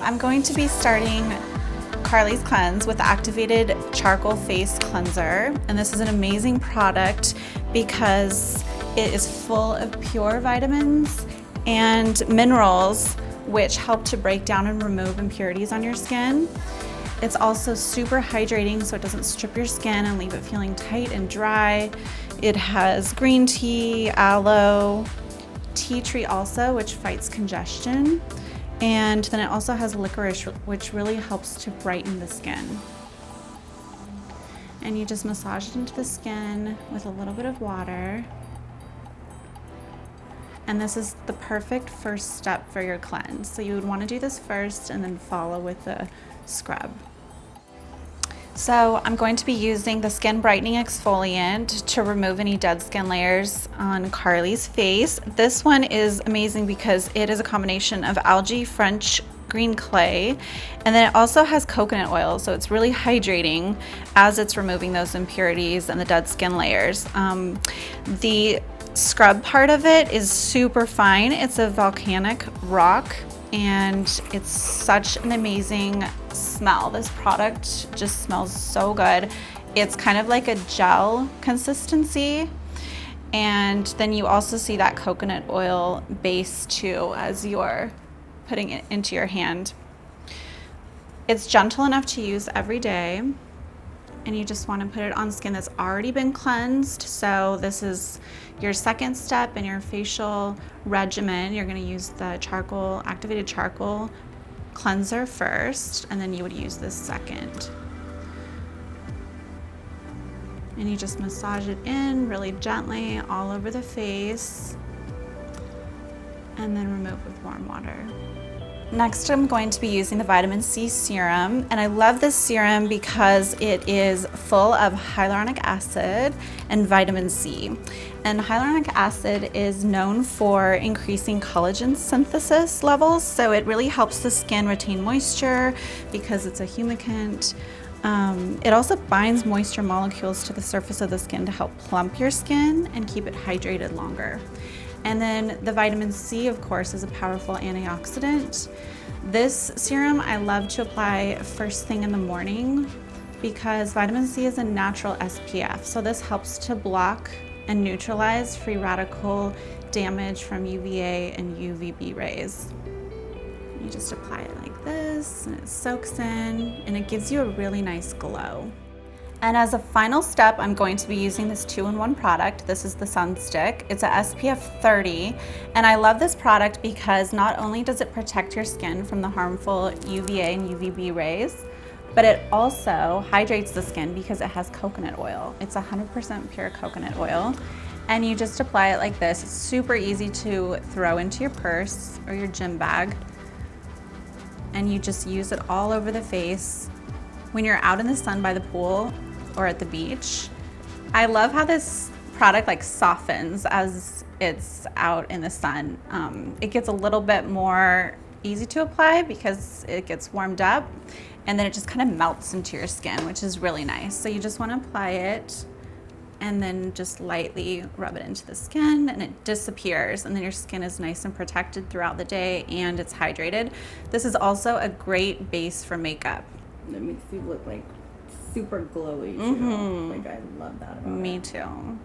I'm going to be starting Carly's Cleanse with the Activated Charcoal Face Cleanser, and this is an amazing product because it is full of pure vitamins and minerals which help to break down and remove impurities on your skin. It's also super hydrating, so it doesn't strip your skin and leave it feeling tight and dry. It has green tea, aloe, tea tree also, which fights congestion. And then it also has licorice, which really helps to brighten the skin. And you just massage it into the skin with a little bit of water. And this is the perfect first step for your cleanse. So you would want to do this first and then follow with the scrub. So I'm going to be using the Skin Brightening Exfoliant to remove any dead skin layers on Carly's face. This one is amazing because it is a combination of algae, French green clay, and then it also has coconut oil, so it's really hydrating as it's removing those impurities and the dead skin layers. The scrub part of it is super fine. It's a volcanic rock, and it's such an amazing smell. This product just smells so good. It's kind of like a gel consistency, and then you also see that coconut oil base too as you're putting it into your hand. It's gentle enough to use every day, and you just want to put it on skin that's already been cleansed. So this is your second step in your facial regimen. You're going to use the activated charcoal cleanser first, and then you would use this second. And you just massage it in really gently all over the face, and then remove with warm water. Next, I'm going to be using the Vitamin C Serum, and I love this serum because it is full of hyaluronic acid and vitamin C. And hyaluronic acid is known for increasing collagen synthesis levels, so it really helps the skin retain moisture because it's a humectant. It also binds moisture molecules to the surface of the skin to help plump your skin and keep it hydrated longer. And then the vitamin C, of course, is a powerful antioxidant. This serum I love to apply first thing in the morning because vitamin C is a natural SPF. So this helps to block and neutralize free radical damage from UVA and UVB rays. You just apply it like this, and it soaks in, and it gives you a really nice glow. And as a final step, I'm going to be using this 2-in-1 product. This is the Sun Stick. It's a SPF 30, and I love this product because not only does it protect your skin from the harmful UVA and UVB rays, but it also hydrates the skin because it has coconut oil. It's 100% pure coconut oil, and you just apply it like this. It's super easy to throw into your purse or your gym bag, and you just use it all over the face when you're out in the sun by the pool or at the beach. I love how this product like softens as it's out in the sun. It gets a little bit more easy to apply because it gets warmed up, and then it just kind of melts into your skin, which is really nice. So you just want to apply it and then just lightly rub it into the skin, and it disappears, and then your skin is nice and protected throughout the day, and it's hydrated. This is also a great base for makeup. It makes you look like super glowy too. Like I love that about it. Me too.